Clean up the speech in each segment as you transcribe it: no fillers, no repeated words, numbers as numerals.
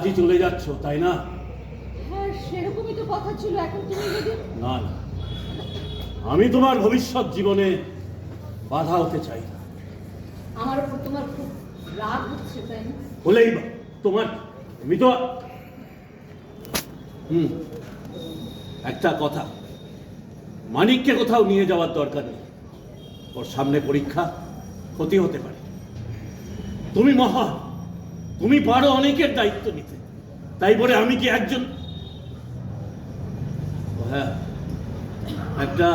আজই চলে যাচ্ছ, তাই না? হ্যাঁ, সেরকমই তো কথা ছিল। এখন তুমি যদি... না না, আমি তোমার ভবিষ্যৎ জীবনে বাধা হতে চাই না। আমার উপর তোমার খুব রাগ হচ্ছে, তাই না? হলেই বা তোমার, আমি তো একটা কথা, মানিককে কোথাও নিয়ে যাওয়ার দরকার নেই। ওর সামনে পরীক্ষা, ক্ষতি হতে পারে। তুমি মহা, তুমি পারো অনেকের দায়িত্ব নিতে, তাই বলে আমি কি একজন? হ্যাঁ, একটা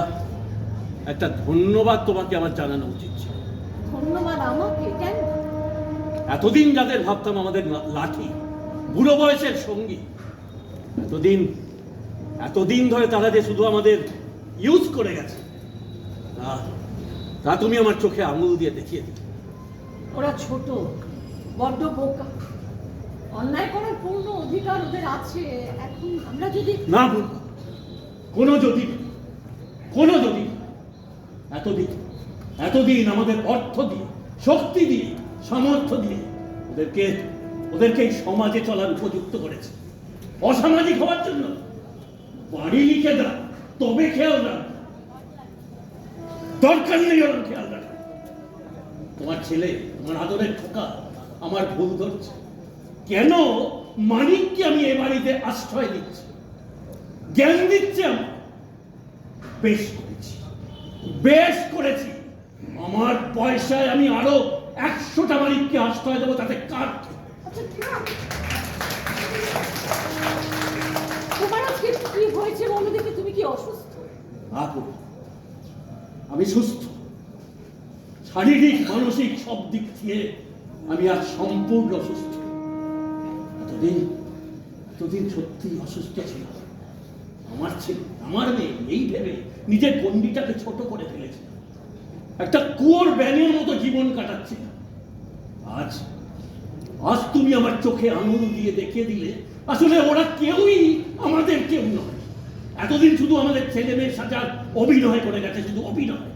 একটা ধন্যবাদ তোমাকে আমার জানানো উচিত ছিল। ধন্যবাদ আমাকে? কেন? এতদিন যাদের ভাবতাম আমাদের লাঠি, বুড়ো বয়সের সঙ্গী, এতদিন ধরে তারা যে শুধু আমাদের ইউজ করে গেছে, তা তুমি আমার চোখে আঙুল দিয়ে দেখিয়ে দিলে। ওরা ছোট, বড্ড বোকা, অন্যায় করার পূর্ণ অধিকার ওদের আছে। এখন আমরা যদি... না বলবো, কোনো যদি এতদিন আমাদের অর্থ দিয়ে, শক্তি দিয়ে, সামর্থ্য দিয়ে ওদেরকে এই সমাজে চলার উপযুক্ত করেছে। অসামাজিক হওয়ার জন্য বাড়ি লিখে দাও, তবে খেয়াল রাখ, দরকার নেই ওর খেয়াল রাখা। তোমার ছেলে, তোমার আদরের খোকা আমার ভুল ধরছে। কেন মানিককে আমি এ বাড়িতে আশ্রয় দিচ্ছি, জ্ঞান দিচ্ছে? আমার বেশ করেছি। আমার পয়সায় আমি আরো 100টা মালিককে আশ্রয় দেবো, তাতে কার? তোমার আজকে কি হয়েছে বলো দেখি? তুমি কি অসুস্থ? আপু, আমি সুস্থ, শারীরিক মানসিক সব দিক থেকে আমি আজ সম্পূর্ণ সুস্থ। এতদিন সত্যি অসুস্থ ছিল। আমার ছেলে, আমার মেয়ে, এই ভেবে নিজের গণ্ডিটাকে ছোট করে ফেলেছে। একটা কুয়োর ব্যাঙের মতো জীবন কাটাচ্ছে। আজ তুমি আমার চোখে আঙুল দিয়ে দেখিয়ে দিলে আসলে ওরা কেউই আমাদের কেউ নয়। এতদিন শুধু আমাদের ছেলে মেয়ের সাথে অভিনয় করে গেছে, শুধু অভিনয়।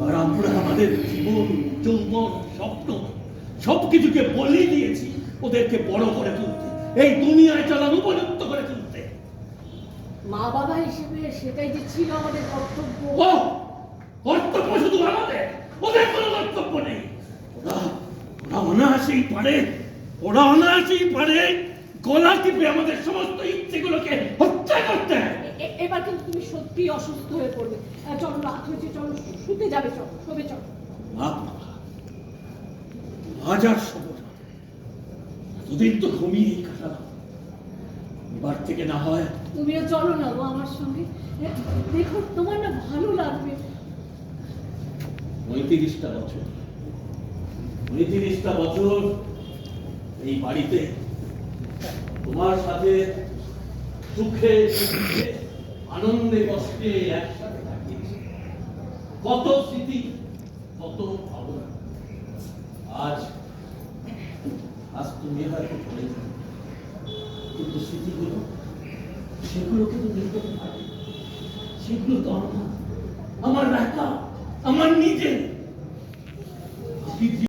আর আমরা আমাদের জীবন, যৌবন, স্বপ্ন সবকিছুকে বলি দিয়েছি ওদেরকে বড় করে তুলতে, এই দুনিয়ায় চলার উপযুক্ত করে তুলতে। মা বাবা হিসেবে সেটাই যে ছিল আমাদের কর্তব্য। কর্তব্য শুধু আমাদের, ওদের কোনো কর্তব্য নেই। ওরা অনায়াসেই পারে গলা টিপে আমাদের সমস্ত ইচ্ছেগুলোকে হত্যা করতে। এবার কিন্তু তুমি সত্যি অসুস্থ হয়ে পড়বে। চলো, রাত হয়েছে, চলো শুতে যাবে, চলো শোবে, চলো। আজ আর শোবো না, দুদিন তো ঘুমিয়েই কাটালাম। এবার থেকে না হয় তুমিও চলো না গো আমার সঙ্গে, দেখো তোমার না ভালো লাগবে। 39টা বছর এই বাড়িতে তোমার সাথে সুখে দুঃখে, আনন্দে কষ্টে একসাথে থাকিয়েছি। কত স্মৃতি, কত ভাবনা। আজ তুমি হয়তো চলে যাবে, কিন্তু স্মৃতিগুলো, সেগুলোকে তো নিতে পারে। সেগুলো তো আমার একা, আমার নিজের।